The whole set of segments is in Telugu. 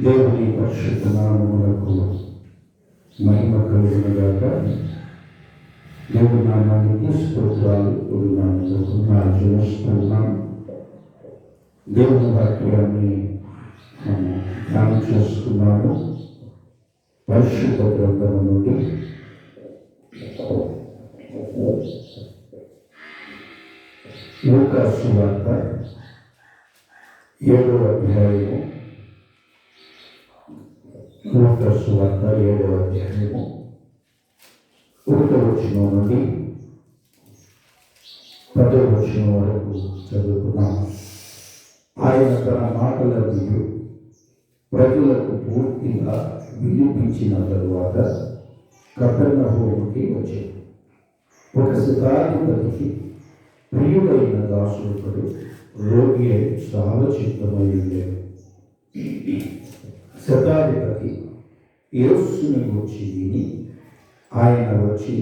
దేవుని పరిశుద్ధ నామమునకు మహిమ కలుగునుగాక. దేవుని నామానికి స్తోత్రాలు చేస్తున్నాను. దేవుని వాక్యాన్ని ధ్యానం చేసుకున్నాము. పరిశుద్ధ గ్రంథము నుండి లూకా సువార్త 7వ అధ్యాయము. లూకా సువార్త 7వ అధ్యాయము 1వ వచనం నుండి 10వ వచనం వరకు చదువుకున్నాము. ఆయన తన మాటలను ప్రజలకు పూర్తిగా వినిపించిన తరువాత కపెర్నహూముకి వచ్చాడు. ఒక శతాధిపతికి ప్రియుడైన దాసుడు రోగి అయి చాలా చిత్తమై ఉండేది. శతాధిపతి యేసుని గురించి విని ఆయన వచ్చి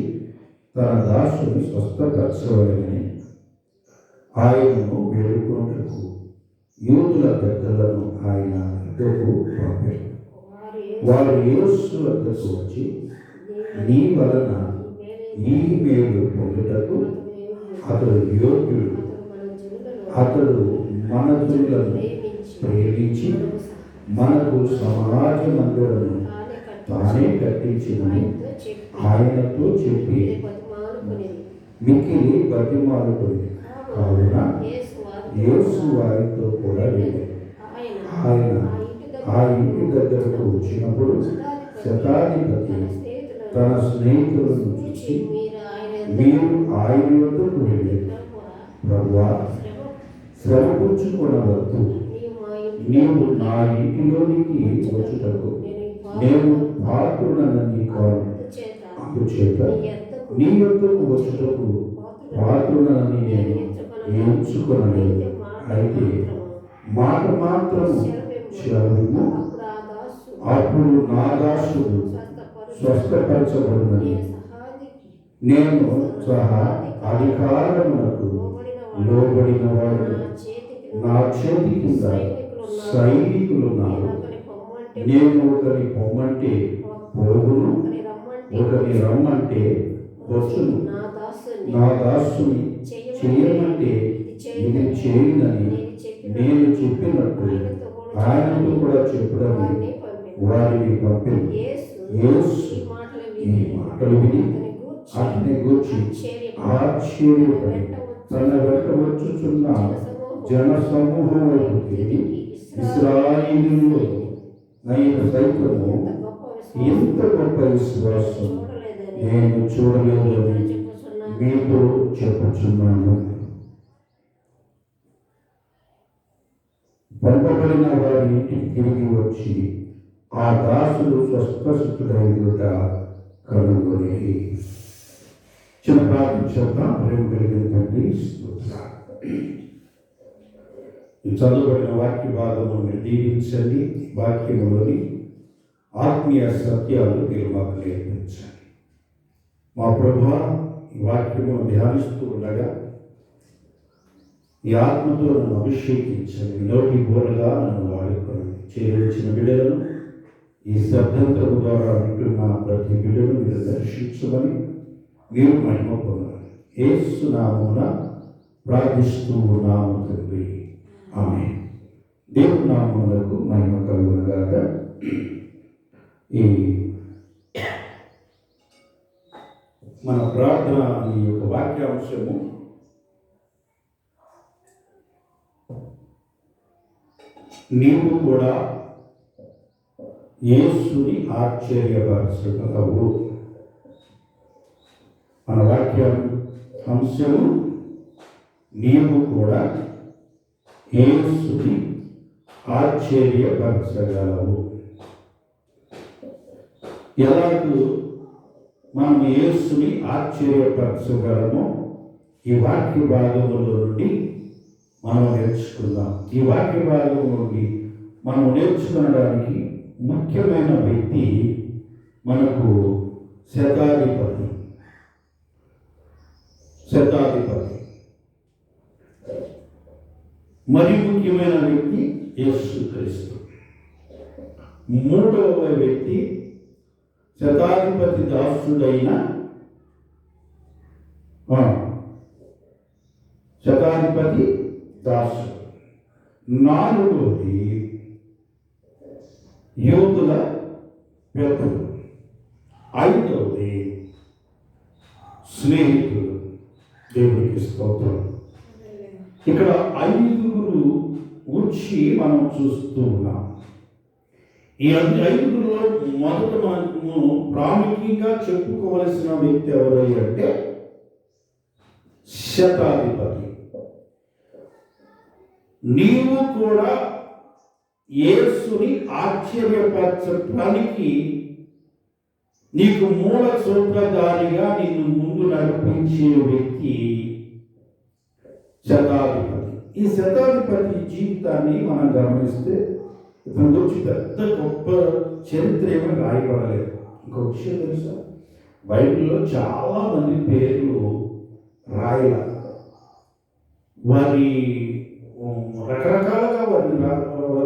తన దాసుని స్వస్థపరచవలెనని ఆయనను వేడుకొనుటకు యూదుల పెద్దలను ఆయన వద్దకు పంపారు. వారు యేసు వద్దకు వచ్చి, నీ వలన ఈ మేలు పొందుటకు అతడు యోగ్యుడు, అతడు మన జనులను ప్రేమించి మనకు సమాజ మందిరము తానే కట్టించిందని ఆయనతో చెప్పి మిక్కిలి బతిమాలుకుంది. కావున యేసు వారితో కూడా వెళ్ళాడు. ఆయన ఆ ఇంటి దగ్గరకు వచ్చినప్పుడు శతాధిపతి తన స్నేహితులను చూసి, మీరు ఆయన వద్దకు వెళ్ళి, ప్రభువా, శ్రమ కూర్చుకొనవద్దు, నీవు నా ఇంటిలోనికి వచ్చుటకు నేను పాత్రుడనని కాదు, అందుచేత నీ యొద్దకు వచ్చుటకు పాత్రుడనని నేను ఎంచుకొనలేదు. అయితే మాట మాత్రము చెరువు, అప్పుడు నా దాసుడు స్వస్థపరచబడినని నేను సహా అధికారమునకు లోబడిన వాడు నా చేతి కింద సైనికులున్నారు. నేను ఒకరి పొమ్మంటే పోగును, ఒకరి రమ్మంటే వచ్చును. నా దాసుని చేయమంటే ఇది చేయనని నేను చెప్పినట్టు ఆయనతో కూడా చెప్పడని వారిని పంపింది. యేసు ఈ మాటలు విని అతని గూర్చి ఆశ్చర్యపడి తన వెంట వచ్చుచున్న జన సమూహం వైపు తిరిగి, ఇశ్రాయేలులో ఆయన సైతము ఇంత గొప్ప విశ్వాసం నేను చూడలేదని మీతో చెప్పుచున్నాను. పంపబడిన వారి ఇంటికి తిరిగి వచ్చి ఆ దాసుడు స్వస్థసిద్ధుడైనట కనుగొని. చిన్న ప్రార్థన చేద్దాం. ప్రేమ కలిగిన తండ్రి, చదువుబడిన వాక్య భాగము మీరు దీవించండి. వాక్యములోని ఆత్మీయ సత్యాలు మీరు మాకు నేర్పించండి. మా ప్రభువా, ఈ వాక్యము ధ్యానిస్తూ ఉండగా ఈ ఆత్మతో నన్ను అభిషేకించండి. నోటి బోరగా నన్ను వాడుకోండి. చేరించిన బిడ్డలను ఈ శబ్దంతము ద్వారా వింటున్న ప్రతి బిడ్డను మీరు దర్శించమని మీరు మహిమ పొందాలి. యేసు నామమున ప్రార్థిస్తూ ఉన్నాము తండ్రి, ఆమేన్. దేవుని నామమునకు మహిమ కలుగునుగాక. ఈ మన ప్రార్థన ఈ యొక్క వాక్యాంశము నీవు కూడా యేసుని ఆశ్చర్యపరచగలవు. మన వాక్యం అంశము నీవు కూడా యేసుని ఆశ్చర్యపరచగలవు. ఎలాగూ మనం యేసుని ఆశ్చర్యపరచగలమో ఈ వాక్య భాగములో నుండి మనం నేర్చుకుందాం. ఈ వాక్య భాగం నుండి మనం నేర్చుకోవడానికి ముఖ్యమైన వ్యక్తి మనకు శతాధిపతి. మరి ముఖ్యమైన వ్యక్తి యేసుక్రీస్తు. మూడవ వ్యక్తి శతాధిపతి దాసుడైన శతాధిపతి దాసుడు. నాలుగవది యోగుల పెద్దలు. ఐదవది స్నేహితులు. దేవునికి స్తోత్రం. ఇక్కడ ఐదుగురు వచ్చి మనం చూస్తూ ఉన్నాం. ఈ ఐదుగురులో మొదట మనము ప్రాముఖ్యంగా చెప్పుకోవలసిన వ్యక్తి ఎవరై అంటే శతాధిపతి. నీవు కూడా యేసుని ఆశ్చర్యపరచడానికి నీకు మూల సూత్రధారిగా నిన్ను ముందు నడిపించే వ్యక్తి శతాధిపతి. ఈ శతాధిపతి జీవితాన్ని మనం గమనిస్తే ఇతని గురించి పెద్ద గొప్ప చరిత్ర ఏమీ రాయబడలేదు. ఇంకొక విషయం తెలుసా, బైబిల్లో చాలా మంది పేర్లు రాయల, వారి రకరకాలుగా వారిని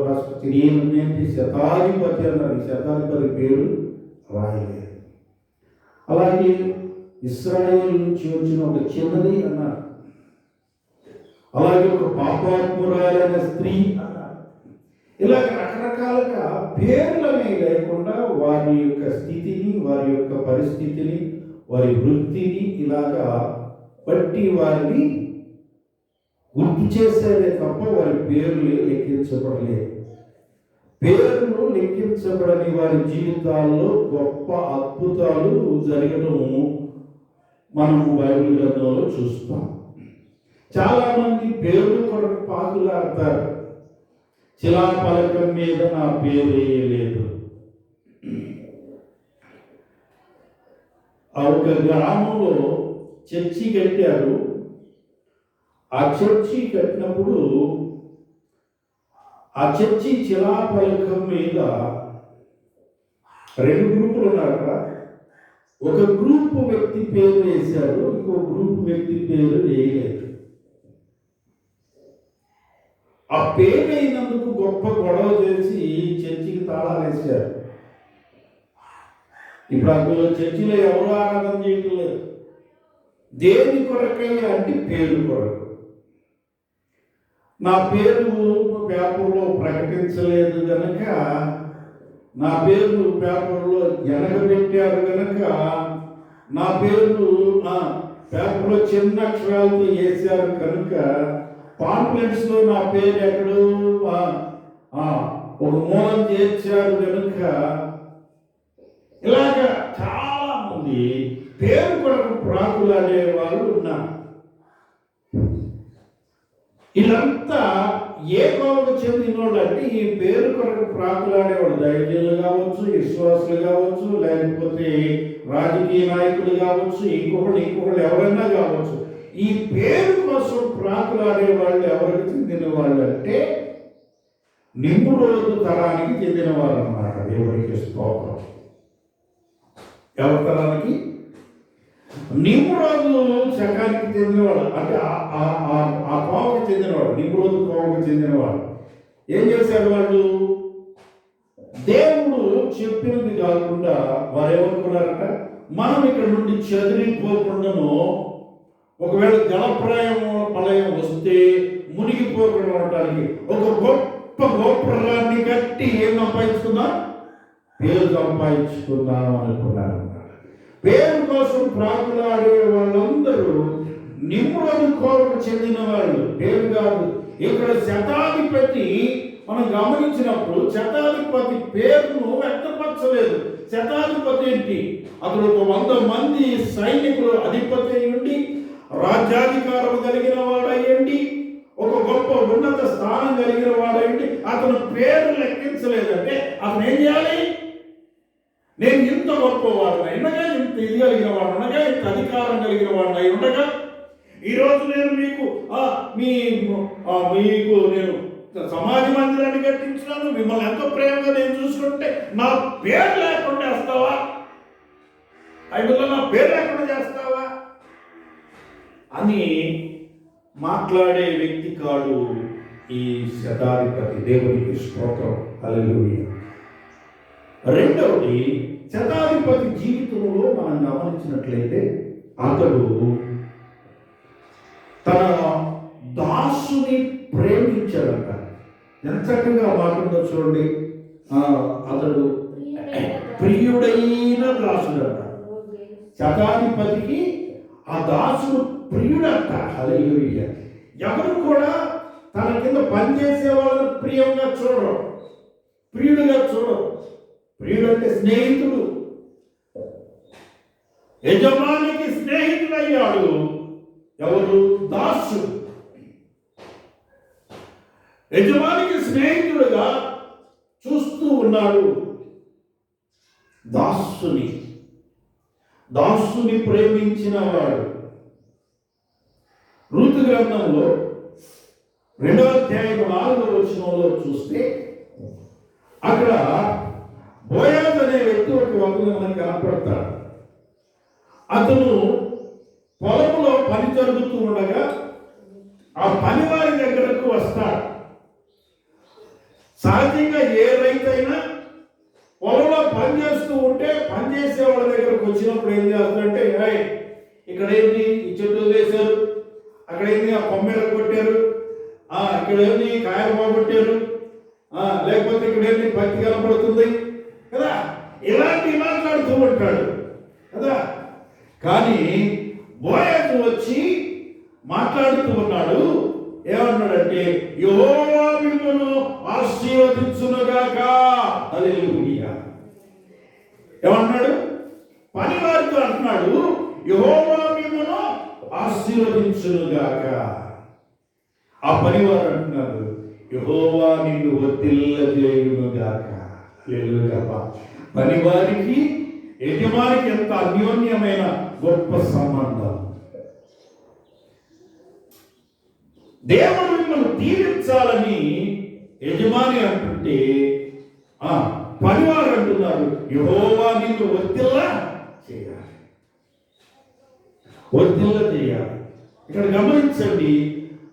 రాష్ట్రపతి ఏంటి శతాధిపతి అన్నారు. ఈ శతాధిపతి పేరు రాయలేదు. అలాగే ఇశ్రాయేలు నుంచి వచ్చిన ఒక చిన్నది అన్నారు. అలాగే ఒక పాపాత్మురాలైన స్త్రీ అన్నారు. ఇలాగ రకరకాలుగా పేర్లనే లేకుండా వారి యొక్క స్థితిని, వారి యొక్క పరిస్థితిని, వారి వృత్తిని ఇలాగా బట్టి వారిని గుర్తు చేసేదే తప్ప వారి పేర్లు లెక్కించబడలేదు. పేర్లు లెక్కించబడని వారి జీవితాల్లో గొప్ప అద్భుతాలు జరగడం మనము బైబిల్ గ్రంథంలో చూస్తాం. చాలా మంది పేర్లు కొరకు పాకులాడతారు. శిలాఫలకం మీద నా పేరు వేయలేదు. ఒక గ్రామంలో చర్చి కట్టారు. ఆ చర్చి కట్టినప్పుడు ఆ చర్చి శిలాఫలకం మీద రెండు గ్రూపులు ఉన్నారు. ఒక గ్రూపు వ్యక్తి పేరు వేశారు, ఇంకో గ్రూపు వ్యక్తి పేరు వేయలేదు. ఆ పేరు అయినందుకు గొప్ప గొడవ చేసి చర్చికి తాళాలు వేశారు. ఇప్పుడు అందులో చర్చిలో ఎవరు ఆరాధన చేయటం లేదు. దేని కొరకై అంటే పేరు కొరకు. నా పేరు పేపర్లో ప్రకటించలేదు కనుక, నా పేరు పేపర్లో వెనకబెట్టారు కనుక, నా పేరు పేపర్లో చిన్న అక్షరాలతో వేశారు కనుక, పాంప్లెట్స్ లో నా పేరు ఎక్కడో ఒక మూలం చేర్చారు కనుక, ఇలాగా చాలా మంది పేరు కొరకు ప్రాకులాడే వాళ్ళు ఉన్నారు. వీళ్ళంతా ఏ కోవకు చెందిన వాళ్ళు అంటే ఈ పేరు కొరకు ప్రాకులాడేవాళ్ళు దైవజనులు కావచ్చు, విశ్వాసులు కావచ్చు, లేకపోతే రాజకీయ నాయకులు కావచ్చు, ఇంకొకళ్ళు ఎవరైనా కావచ్చు. ఈ పేరు కోసం ప్రాకులాడే వాళ్ళు ఎవరికి చెందిన వాళ్ళు అంటే నిమ్రోదు తరానికి చెందిన వారు అన్నమాట. దేవుడికి స్తోత్రం. ఎవరి తరానికి? నిమ్రోదు శకానికి చెందినవాడు, అంటే ఆ కోవకు చెందినవాడు, నిమ్రోదు కోవకు చెందినవాడు. ఏం చేశారు వాళ్ళు? దేవుడు చెప్పినది కాకుండా వారు ఏమనుకున్నారట, మనం ఇక్కడ నుండి చెదిరిపోకుండాను, ఒకవేళ ప్రళయం వస్తే మునిగిపోకుండా ఉండటానికి ఒక గొప్ప గోపురాన్ని కట్టి ఏం సంపాదించుకుందాం? పేరు సంపాదించుకుందాం అనుకున్నారు. పేరు కోసం ప్రాకులాడే వాళ్ళందరూ నిమ్రోదు కోవకు చెందిన వాళ్ళు. పేరు కాదు. ఇక్కడ శతాధిపతి మనం గమనించినప్పుడు శతాధిపతి పేరును వ్యక్తపరచలేదు. శతాధిపతి ఏంటి? అతడు ఒక 100 మంది సైనికులు అధిపతి అయ్యండి, రాజ్యాధికారం కలిగిన వాడయ్యండి, ఒక గొప్ప ఉన్నత స్థానం కలిగిన వాడయ్యండి. అతను పేరు లెక్కించలేదంటే అతను ఏం చేయాలి? నేను ఇంత గొప్పవాడిని ఉండగా, ఇంత ఇది కలిగిన వాడు ఉండగా, ఇంత అధికారం కలిగిన వాడిని అయి ఉండగా, ఈరోజు నేను మీకు నేను సమాజ మందిరాన్ని కట్టించినాను, మిమ్మల్ని ఎంతో ప్రేమగా నేను చూసుకుంటే నా పేరు లేకుండా చేస్తావా? ఐదులో నా పేరు లేకుండా చేస్తావా అని మాట్లాడే వ్యక్తి కాడు ఈ శతాధిపతి. దేవునికి స్తోత్రం. హల్లెలూయా. రెండవది, శతాధిపతి జీవితంలో మనం గమనించినట్లయితే అతడు తన దాసుని ప్రేమించాడంట. ఎంత చక్కగా మాట్లాడుతూ చూడండి. అతడు ప్రియుడైన దాసుడంట. శతాధిపతికి ఆ దాసుడు ప్రియుడంట. హల్లెలూయా. ఎవరు కూడా తన కింద పనిచేసే వాళ్ళని ప్రియంగా చూడరు, ప్రియుడుగా చూడరు. ప్రియుడు అంటే స్నేహితుడు. యజమానికి స్నేహితుడయ్యాడు ఎవరు? దాసుడు. యజమానికి స్నేహితుడుగా చూస్తూ ఉన్నాడు దాసుని ప్రేమించిన వాడు. రూతు గ్రంథంలో 2వ అధ్యాయం 4వ వచనంలో చూస్తే అక్కడ బోయాజు అనే వ్యక్తి ఒక వధువు మనకి కనపడతాడు. అతను పొలంలో పని జరుగుతూ ఉండగా ఆ పనివారి దగ్గరకు వస్తాడు. సహజంగా ఏ రైతైనా పొలంలో పని చేస్తూ ఉంటే పనిచేసే వాళ్ళ దగ్గరకు వచ్చినప్పుడు ఏం చేస్తారంటే, ఇక్కడ ఏంటి ఈ చెట్టు వేశారు, అక్కడ ఏంటి ఆ కొమ్మెలు కొట్టారు, ఇక్కడ ఏంటి కాయలు పోగొట్టారు, లేకపోతే ఇక్కడ ఏంటి పత్తి కనపడుతుంది కదా, ఇలాంటి మాట్లాడుతూ ఉంటాడు కదా. కానీ బోయాజు వచ్చి మాట్లాడుతూ ఉన్నాడు. ఏమన్నాడంటే, యెహోవా మిమ్మును ఆశీర్వదించునుగాక. హల్లెలూయా. ఏమన్నాడు? పనివారితో అంటున్నాడు, యెహోవా మిమ్మును ఆశీర్వదించునుగాక. ఆ పనివారు అంటున్నారు, యెహోవా నిన్ను వర్ధిల్లజేయునుగాక. హల్లెలూయా. పనివారికి యజమానికి ఎంత అన్యోన్యమైన గొప్ప సంబంధం. దేవుడు మిమ్మల్ని దీవించాలని యజమాని అంటుంటే పనివారు అంటున్నారు, యెహోవా నిన్ను వర్ధిల్ల చేయాలి. ఇక్కడ గమనించండి,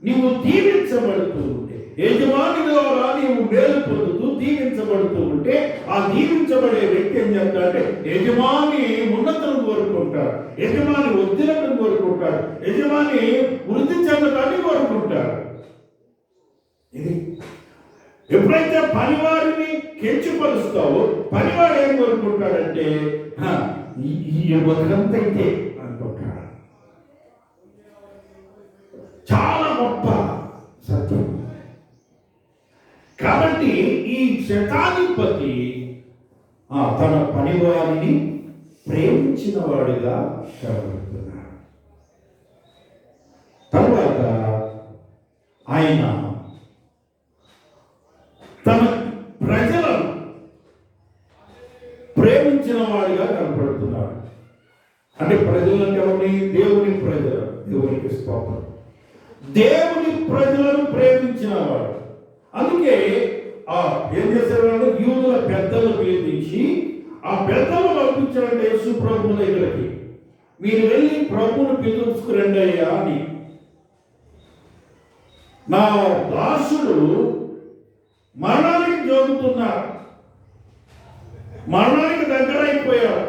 నీవు దీవించబడుతూ ఉంటే, యజమాని ద్వారా నీవు మేలు పొందుతూ దీవించబడుతూ ఉంటే, ఆ దీవించబడే వ్యక్తి ఏం చెప్తాడంటే, యజమాని ఉన్నతను కోరుకుంటాడు, యజమాని వర్ధిల్లను కోరుకుంటాడు, యజమాని వృద్ధి చెందడాన్ని కోరుకుంటాడు. ఇది ఎప్పుడైతే పనివారిని కించపరుస్తావో పనివాడు ఏం కోరుకుంటాడంటే, ఈ బతుకంతైతే అనుకుంటాడు. చాలా గొప్ప సత్యం. కాబట్టి ఈ శతాధిపతి తన పనివారిని ప్రేమించిన వాడిగా కనబడుతున్నాడు. తర్వాత ఆయన తన ప్రజలను ప్రేమించిన వాడిగా కనపడుతున్నాడు. అంటే ప్రజలంటే ఎవరిని? దేవుని ప్రజలు. దేవునికి స్తోత్రం. దేవుని ప్రజలను ప్రేమించిన వాడు. అందుకే ఏం చేసేవాళ్ళు? యూదుల పెద్దలు పిలిపించి ఆ పెద్దలు పంపించారంటే యేసు ప్రభు దగ్గరికి, మీరు వెళ్ళి ప్రభువును పిలుచుకురండి అయ్యా అని. నా దాసుడు మరణానికి జోగుతున్నాడు, మరణానికి దగ్గర అయిపోయాడు.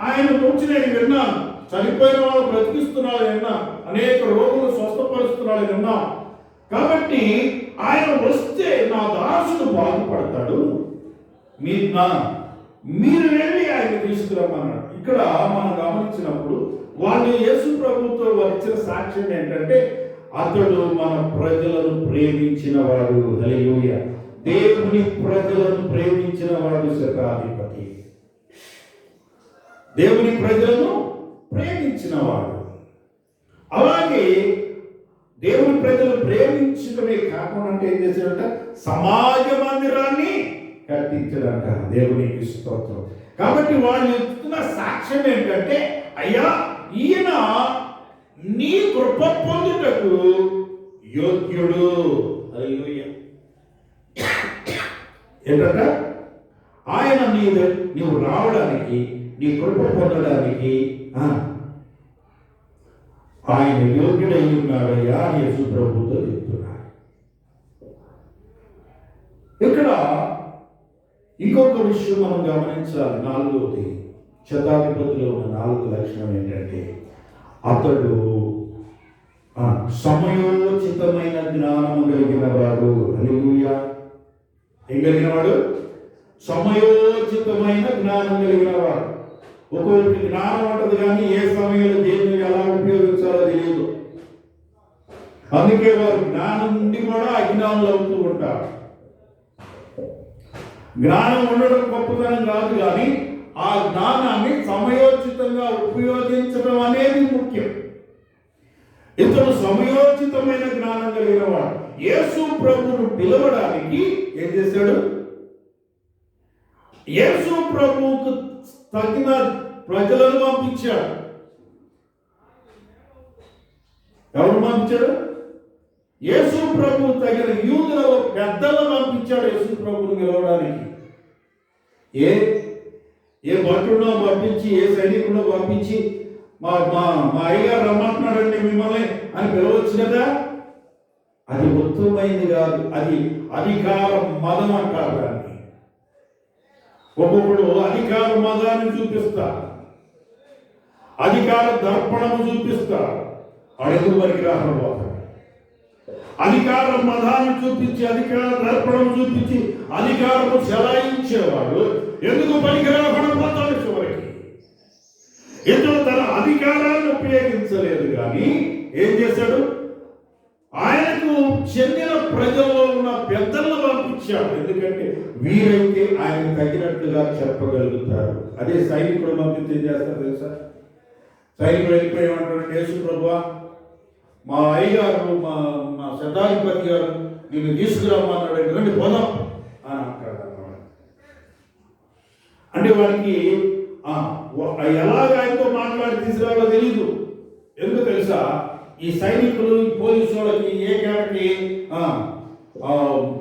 ఆయన గురించి నేను విన్నాను, చనిపోయిన వాళ్ళు బ్రతికిస్తున్నాడు విన్నా, అనేక రోగులు స్వస్థపరుస్తున్నాడు విన్నా. కాబట్టి ఆయన వస్తే నా దాసుడు బాగుపడతాడు, మీరు వెళ్ళి ఆయన తీసుకురమ్మన్నాడు. ఇక్కడ మనం గమనించినప్పుడు వాళ్ళు యేసు ప్రభుతో వచ్చిన సాక్ష్యం ఏంటంటే, అతడు మన ప్రజలను ప్రేమించిన వాడు. హల్లెలూయా. దేవుని ప్రజలను ప్రేమించిన వాడు శతాధిపతి. దేవుని ప్రజలను ప్రేమించిన వాడు. అలాగే దేవుని ప్రజలు ప్రేమించడమే కాకుండా అంటే ఏం చేశాడంట? సమాజ మందిరాన్ని కట్టించడంట. దేవునికి స్తోత్రం. కాబట్టి వాళ్ళు ఇస్తున్న సాక్ష్యం ఏంటంటే, అయ్యా ఈయన నీ కృప పొందుటకు యోగ్యుడు. హల్లెలూయా. ఏంటంట? ఆయన నీవు రావడానికి, నీ కృప పొందడానికి ఆయన యోగ్యుడై ఉన్నాడయ్యా అని యేసు ప్రభుతో చెప్తున్నాడు. ఇక్కడ ఇంకొక విషయం మనం గమనించాలి. 4వది, శతాధిపతిలో ఉన్న 4 లక్షణం ఏంటంటే అతడు సమయోచితమైన జ్ఞానము కలిగిన వాడు. హల్లెలూయా. ఏం కలిగిన వాడు? సమయోచితమైన జ్ఞానం కలిగిన వాడు. ఒక్కొక్కరికి జ్ఞానం ఉంటుంది కానీ ఏ సమయంలో దేన్ని ఎలా ఉపయోగించాలో తెలియదు. అందుకే వారు జ్ఞానం నుండి కూడా అజ్ఞానులు అవుతూ ఉంటారు. జ్ఞానం ఉండడం గొప్పతనం కాదు, కానీ ఆ జ్ఞానాన్ని సమయోచితంగా ఉపయోగించడం అనేది ముఖ్యం. ఇతను సమయోచితమైన జ్ఞానం కలిగిన వాడు. యేసు ప్రభువును పిలవడానికి ఏం చేశాడు? యేసు ప్రభువుకు తగిన ప్రజలను పంపించాడు. ఎవరు పంపించాడు? యేసు ప్రభువు తగిన యూదులలో పెద్దలను పంపించాడు యేసు ప్రభువును పిలవడానికి. ఏ భటుడో పంపించి, ఏ సైనికుడో పంపించి మా మా మా అయ్యగారు రమ్మంటున్నాడండి మిమ్మల్ని అని పిలవచ్చు కదా. అది ఉత్తమమైంది కాదు. అది అధికార మదం అంటారు దాన్ని. ఒక్కొక్కడు అధికార మదాన్ని చూపిస్తారు, అధికార దర్పణము చూపిస్తారు. అడుగు వరకు రాకపోతాడు. అధికార మదాన్ని చూపించి, అధికార దర్పణం చూపించి అధికారము చెలాయించేవాడు ఎందుకు పనికి రాకుండా పోతాడు చివరికి. ఇతను తన అధికారాన్ని ఉపయోగించలేదు, కానీ ఏం చేశాడు? ఆయనకు చెందిన ప్రజల్లో ఉన్న పెద్దలను పంపించాడు. ఎందుకంటే వీరైతే ఆయన తగినట్లుగా చెప్పగలుగుతారు. అదే సైనికుడు పంపిస్తే ఏం చేస్తారు తెలుసా? సైనికుడు వెళ్ళిపోయేమంటాడు, యేసు ప్రభువా, మా అయ్యగారు మా మా శతాధిపతి గారు నిన్ను తీసుకురమ్మన్నాడు, ఎందుకంటే పోదాం అని అంటాడు. అంటే వాడికి ఎలాగ ఆయనతో మాట్లాడి తీసుకురావాలో తెలీదు. ఎందుకు తెలుసా? ఈ సైనికులు, ఈ పోలీసు వాళ్ళకి ఏ గడకి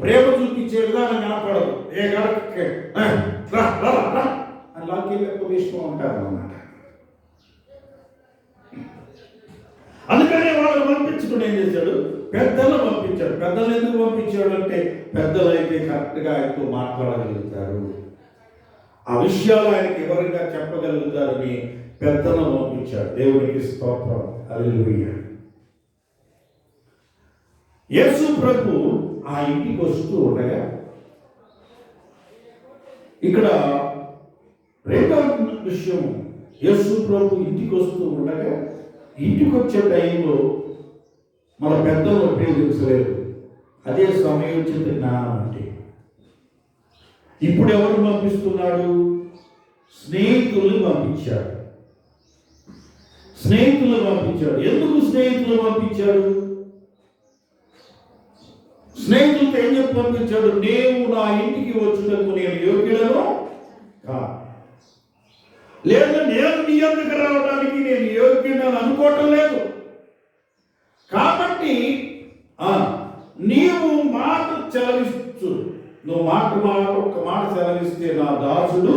ప్రేమ చూపించే విధానం కనపడదు. ఏ గడకి అని లాక్కి ఎక్కువ ఇష్టం ఉంటారు అన్నమాట. అందుకనే వాళ్ళు పంపించుకుని ఏం చేశాడు? పెద్దలను పంపించాడు. పెద్దలు ఎందుకు పంపించాడు అంటే పెద్దలు అయితే కరెక్ట్గా ఆయనతో మాట్లాడగలుగుతారు, ఆ విషయాలు ఆయనకి వివరంగా చెప్పగలుగుతారని పెద్దలను పంపించాడు. దేవునికి స్తోత్రం. హల్లెలూయా. యేసు ప్రభు ఆ ఇంటికి వస్తూ ఉండగా ఇక్కడ రెండవ విషయం, యేసు ప్రభు ఇంటికి వస్తూ ఉండగా ఇంటికి వచ్చే టైంలో మన పెద్దలు ఉపయోగించలేదు. అదే సమయోచిత జ్ఞానం అంటే. ఇప్పుడు ఎవరు పంపిస్తున్నాడు? స్నేహితుల్ని పంపించాడు. స్నేహితులు పంపించాడు. ఎందుకు స్నేహితులు పంపించాడు? స్నేహితులతో ఏం చెప్పి పంపించాడు? నేను నా ఇంటికి వచ్చుటకు నేను యోగ్యుడను కాదు, లేదా నేను నీ యొద్దకు రావడానికి నేను యోగ్యుడని అనుకోవటం లేదు. కాబట్టి నీవు మాట చెలవిస్తూ, నువ్వు ఒక్క మాట సెలవిస్తే నా దాసుడు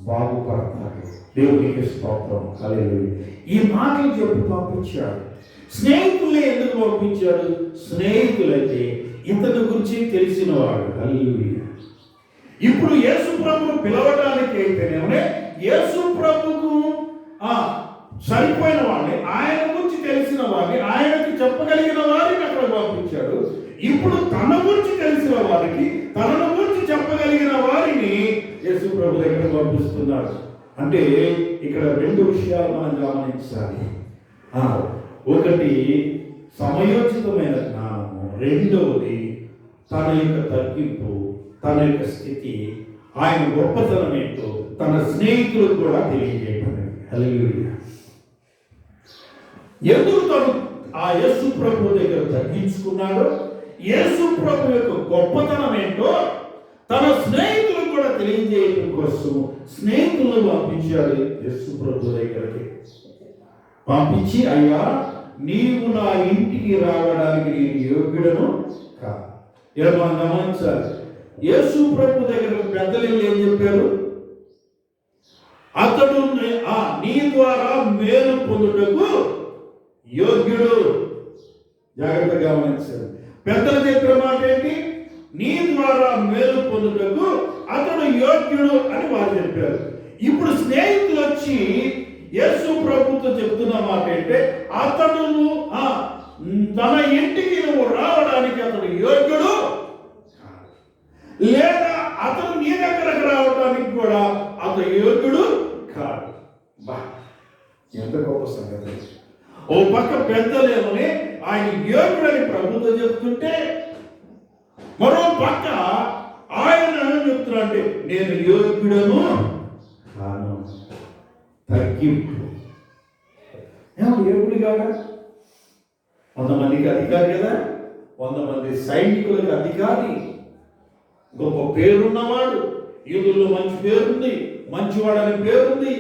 బాగుపడతాడు. దేవునికి స్తోత్రం. హల్లెలూయా. ఈ మాటలు చెప్పి పంపించాడు. స్నేహితులే ఎందుకు పంపించాడు? స్నేహితులైతే ఇతని గురించి తెలిసిన వాడు. హల్లెలూయా. ఇప్పుడు యేసు ప్రభువును పిలవడానికి అయితేనే యేసు ప్రభువుకు సరిపోయిన వాడిని, ఆయన గురించి తెలిసిన వాడిని, ఆయనకు చెప్పగలిగిన వారిని అక్కడ పంపించాడు. ఇప్పుడు తన గురించి తెలిసిన వారికి, తనను గురించి చెప్పగలిగిన వారిని యేసు ప్రభు దగ్గర పంపిస్తున్నాడు. అంటే ఇక్కడ రెండు విషయాలు మనం గమనించాలి. ఒకటి సమయోచితమైన జ్ఞానము, రెండవది తన యొక్క తగ్గింపు, తన యొక్క స్థితి, ఆయన గొప్పతనం ఏంటో తన స్నేహితులకు కూడా తెలియజేయడం. హల్లెలూయా. ఎందుకు తను ఆ యేసు ప్రభు దగ్గర తగ్గించుకున్నాడో, యేసు ప్రభు యొక్క గొప్పతనం ఏంటో తన స్నేహితులకు కూడా తెలియజేయడం కోసం స్నేహితులను పంపించాడు యేసు ప్రభు దగ్గరికి. పంపించి, అయ్యా నీవు నా ఇంటికి రావడానికి నేను యోగ్యుడను కాదు. ఇలా మనం గమనించాలి. యేసు ప్రభు దగ్గర పెద్దలు ఏం చెప్పారు? అతడు నీ ద్వారా మేలు పొందుటకు యోగ్యుడు. జాగ్రత్తగా గమనించారు. పెద్దలు చెప్పిన మాట ఏంటి? నీ ద్వారా మేలు పొందుటకు అతడు యోగ్యుడు అని వారు చెప్పారు. ఇప్పుడు స్నేహితులు వచ్చి యేసు ప్రభుతో చెప్తున్న మాట ఏంటంటే, అతడు తన ఇంటికి నువ్వు రావడానికి అతడు యోగ్యుడు, లేదా అతను నీ దగ్గరకు రావడానికి కూడా అతడు యోగ్యుడు కాదు. ఎంత గొప్ప సంగతి! ఓ పక్క పెద్దలేమని ఆయన యోగ్యుడని ప్రభుతో చెప్తుంటే, మరో పక్క ఆయన చెప్తున్నా అంటే నేను యోగ్యుడను కాను. తగ్గింపు. యోగ్యుడు కాదా? 100 మందికి అధికారి కదా, 100 మంది సైనికులకు అధికారి, గొప్ప పేరున్నవాడు, యూదుల్లో మంచి పేరుంది, మంచివాడని పేరుంది,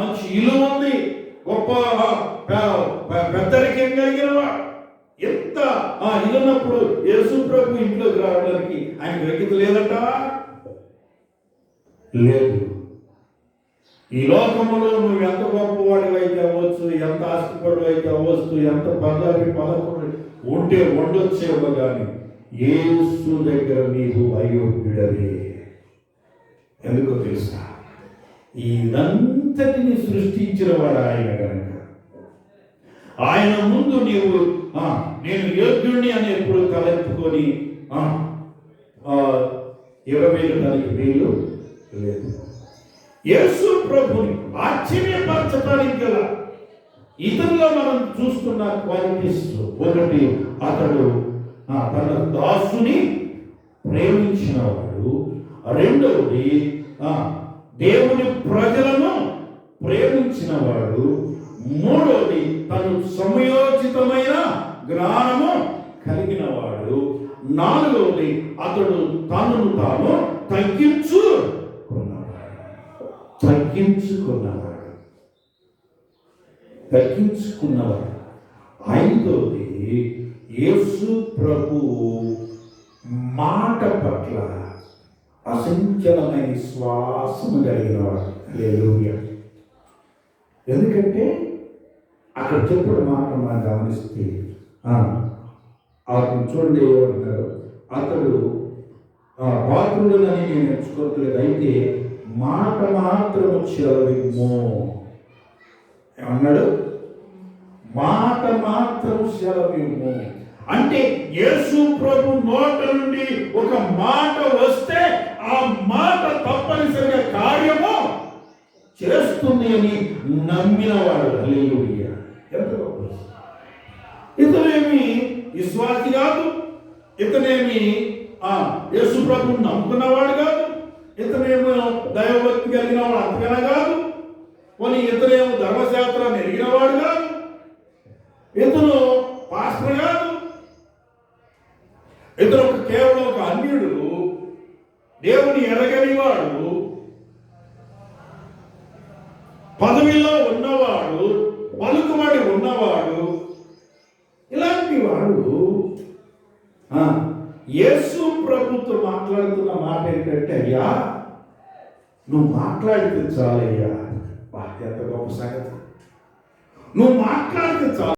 మంచి ఇల్లు ఉంది, గొప్ప పెద్దరికం కలిగిన వాడు. ఎంత ఇల్లున్నప్పుడు యేసు ప్రభు ఇంట్లోకి రావడానికి ఆయన యోగ్యత లేదట? లేదు. ఈ లోకములో నువ్వు ఎంత గొప్పవాడివి అయితే అవ్వచ్చు, ఎంత ఆస్తిపడు అయితే అవ్వచ్చు, ఎంత పదవి పదకొండు ఉంటే ఉండొచ్చేవో కానీ యేసు దగ్గర నీవు అయోగ్యుడవే. ఎందుకో తెలుసా? ఇదంతటిని సృష్టించిన వాడు ఆయన కనుక ఆయన ముందు నీవు నేను యోగ్యుడిని అని ఎప్పుడు తలెత్తుకొని 20,000 దానికి వీలు లేదు. యేసు ప్రభుని ఆశ్చర్యపరచడానికి గల ఇతరులో మనం చూస్తున్న క్వాలిటీస్, ఒకటి అతడు తన దాసుని ప్రేమించినవాడు, రెండవది దేవుని ప్రజలను ప్రేమించినవాడు, మూడవది తను సమయోచితమైన జ్ఞానము కలిగినవాడు, నాలుగవది అతడు తనను తాను తగ్గించుకున్నవాడు, ఐదవది యేసు ప్రభు మాట పట్ల అసంచలమైన విశ్వాసము కలిగినవాడు. హల్లెలూయా. ఎందుకంటే అక్కడ చెప్పిన మాట మనం గమనిస్తే అతను చూడండి ఏమంటారు, అతడు పాత్రుడనని నేను ఎంచుకోవట్లేదు, అయితే మాట మాత్రము సెలవిమ్ము ఏమన్నాడు? మాట మాత్రం సెలవిమ్ము అంటే యేసు ప్రభు నోట నుండి ఒక మాట వస్తే ఆ మాట తప్పనిసరిగా కార్యము చేస్తుంది అని నమ్మినవాడు. హల్లెలూయా. ఎంత గొప్ప! ఇతనేమి విశ్వాసి కాదు, ఇతనేమి యేసు ప్రభువుని నమ్ముకున్నవాడు కాదు, ఇతనేమో దైవభక్తి కలిగిన వాడు అంతకన్నా కాదు, పోనీ ఇతనేమో ధర్మశాస్త్రాన్ని ఎరిగినవాడు కాదు, ఇతను పాస్టర్ కాదు, ఇతను కేవలం ఒక అన్యుడు, దేవుని ఎరగని వాడు, పదవిలో ఉన్నవాడు, పలుకుబడి ఉన్నవాడు. ఇలాంటి వాడు యేసు ప్రభుతో మాట్లాడుతున్న మాట ఏంటంటే, అయ్యా నువ్వు మాట్లాడితే చాలయ్యా. ఎంత గొప్ప సంగతి! నువ్వు మాట్లాడితే చాలు.